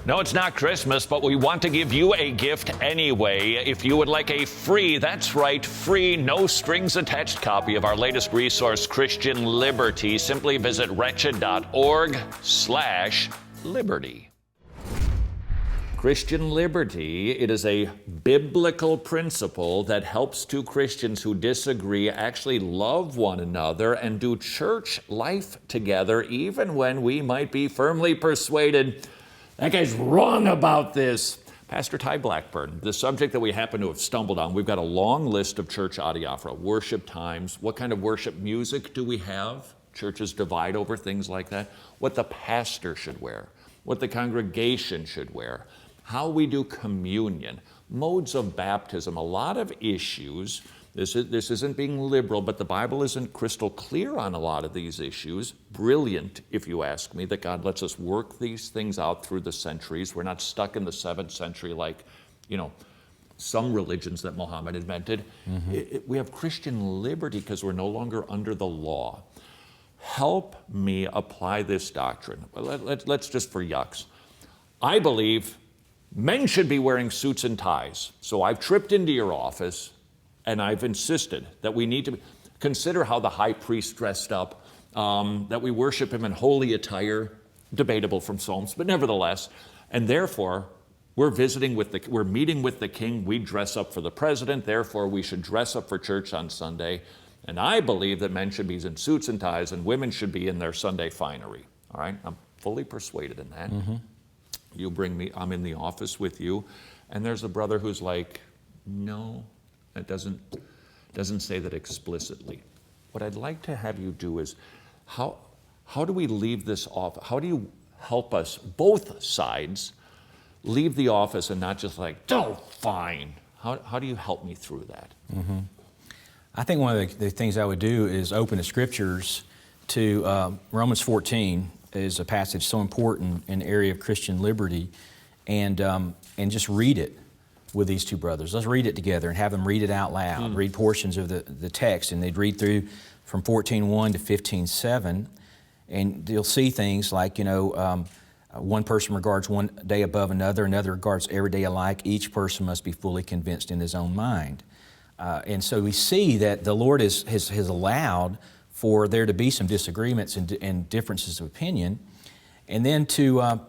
No, it's not Christmas, but we want to give you a gift anyway. If you would like a free, that's right, free, no strings attached copy of our latest resource, Christian Liberty, simply visit wretched.org/liberty. Christian liberty, it is a biblical principle that helps two Christians who disagree actually love one another and do church life together, even when we might be firmly persuaded that guy's wrong about this. Pastor Ty Blackburn, the subject that we happen to have stumbled on, we've got a long list of church adiaphora, worship times. What kind of worship music do we have? Churches divide over things like that. What the pastor should wear, what the congregation should wear, how we do communion, modes of baptism, a lot of issues. This isn't being liberal, but the Bible isn't crystal clear on a lot of these issues. Brilliant, if you ask me, that God lets us work these things out through the centuries. We're not stuck in the 7th century like, some religions that Muhammad invented. We have Christian liberty because we're no longer under the law. Help me apply this doctrine. Let's just for yucks. I believe men should be wearing suits and ties. So I've tripped into your office and I've insisted that we need to consider how the high priest dressed up, that we worship him in holy attire, debatable from Psalms, but nevertheless. And therefore, we're meeting with the king. We dress up for the president. Therefore, we should dress up for church on Sunday. And I believe that men should be in suits and ties and women should be in their Sunday finery. All right? I'm fully persuaded in that. You bring me, I'm in the office with you, and there's a brother who's like, no, that doesn't say that explicitly. What I'd like to have you do is, how do we leave this off? How do you help us, both sides, leave the office and not just like, oh, fine. How do you help me through that? I think one of the things I would do is open the scriptures to Romans 14 is a passage so important in the area of Christian liberty, and just read it with these two brothers. Let's read it together and have them read it out loud, read portions of the text, and they'd read through from 14:1 to 15:7, and you'll see things like, one person regards one day above another regards every day alike. Each person must be fully convinced in his own mind. And so we see that the Lord has allowed for there to be some disagreements and differences of opinion, and then to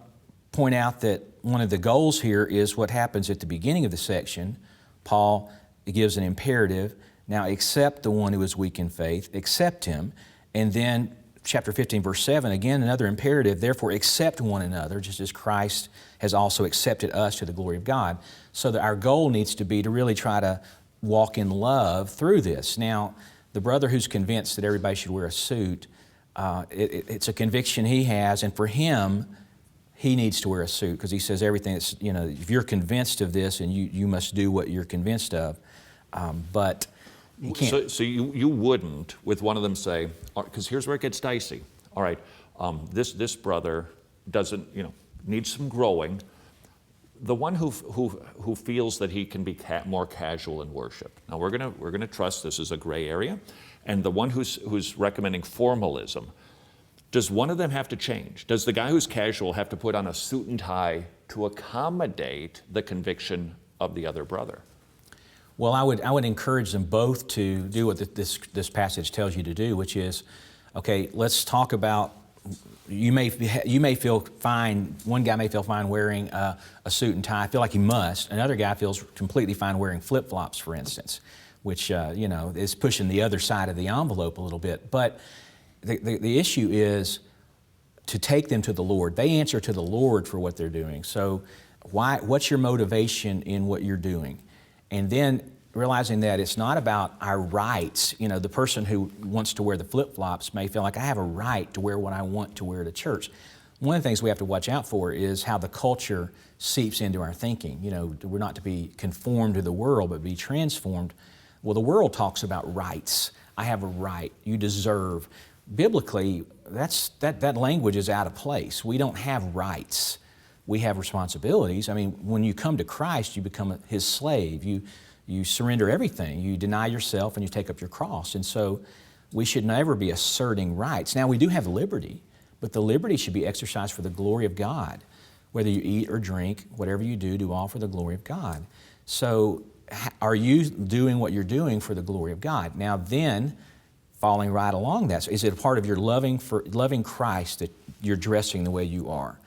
point out that one of the goals here is what happens at the beginning of the section. Paul gives an imperative, now accept the one who is weak in faith, accept him, and then chapter 15, verse 7, again another imperative, therefore accept one another, just as Christ has also accepted us to the glory of God. So that our goal needs to be to really try to walk in love through this. Now, the brother who's convinced that everybody should wear a suit, it's a conviction he has, and for him, he needs to wear a suit because he says everything that's, if you're convinced of this, and you must do what you're convinced of, but you can't. So you wouldn't, with one of them, say, because here's where it gets dicey. All right, this brother doesn't, needs some growing. The one who feels that he can be more casual in worship. Now we're gonna trust this is a gray area, and the one who's recommending formalism. Does one of them have to change? Does the guy who's casual have to put on a suit and tie to accommodate the conviction of the other brother? Well, I would encourage them both to do what this passage tells you to do, which is, okay, let's talk about. You may feel fine. One guy may feel fine wearing a suit and tie. I feel like he must. Another guy feels completely fine wearing flip-flops, for instance, which is pushing the other side of the envelope a little bit. But the issue is to take them to the Lord. They answer to the Lord for what they're doing. So what's your motivation in what you're doing? And then realizing that it's not about our rights. The person who wants to wear the flip-flops may feel like I have a right to wear what I want to wear to church. One of the things we have to watch out for is how the culture seeps into our thinking. We're not to be conformed to the world, but be transformed. Well, the world talks about rights. I have a right. You deserve. Biblically, that language is out of place. We don't have rights. We have responsibilities. I mean, when you come to Christ, you become His slave. You surrender everything. You deny yourself and you take up your cross. And so we should never be asserting rights. Now, we do have liberty, but the liberty should be exercised for the glory of God. whether you eat or drink, whatever you do all for the glory of God. So are you doing what you're doing for the glory of God? Now then, following right along that, so is it a part of your loving Christ that you're dressing the way you are?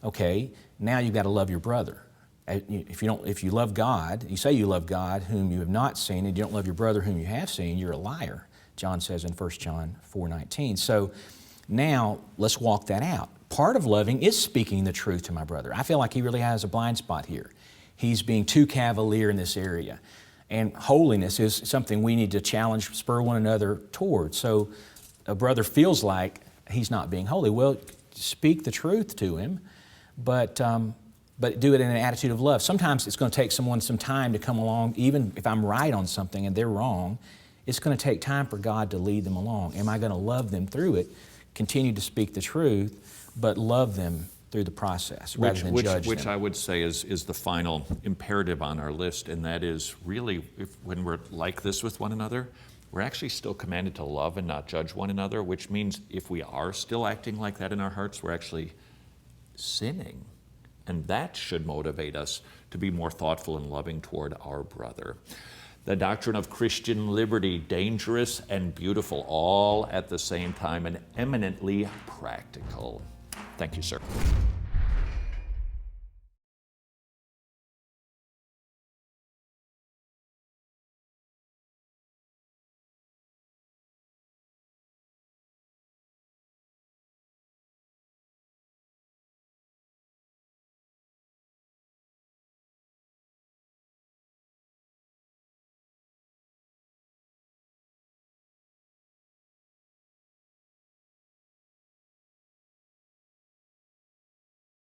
Okay, now you've got to love your brother. If you love God, you say you love God whom you have not seen, and you don't love your brother whom you have seen, you're a liar, John says in 1 John 4:19. So now let's walk that out. Part of loving is speaking the truth to my brother. I feel like he really has a blind spot here. He's being too cavalier in this area. And holiness is something we need to challenge, spur one another toward. So a brother feels like he's not being holy. Well, speak the truth to him, but do it in an attitude of love. Sometimes it's going to take someone some time to come along, even if I'm right on something and they're wrong. It's going to take time for God to lead them along. Am I going to love them through it? Continue to speak the truth, but love them through the process rather than judge them. Which I would say is the final imperative on our list, and that is really, when we're like this with one another, we're actually still commanded to love and not judge one another, which means if we are still acting like that in our hearts, we're actually sinning. And that should motivate us to be more thoughtful and loving toward our brother. The doctrine of Christian liberty, dangerous and beautiful, all at the same time, and eminently practical. Thank you, sir.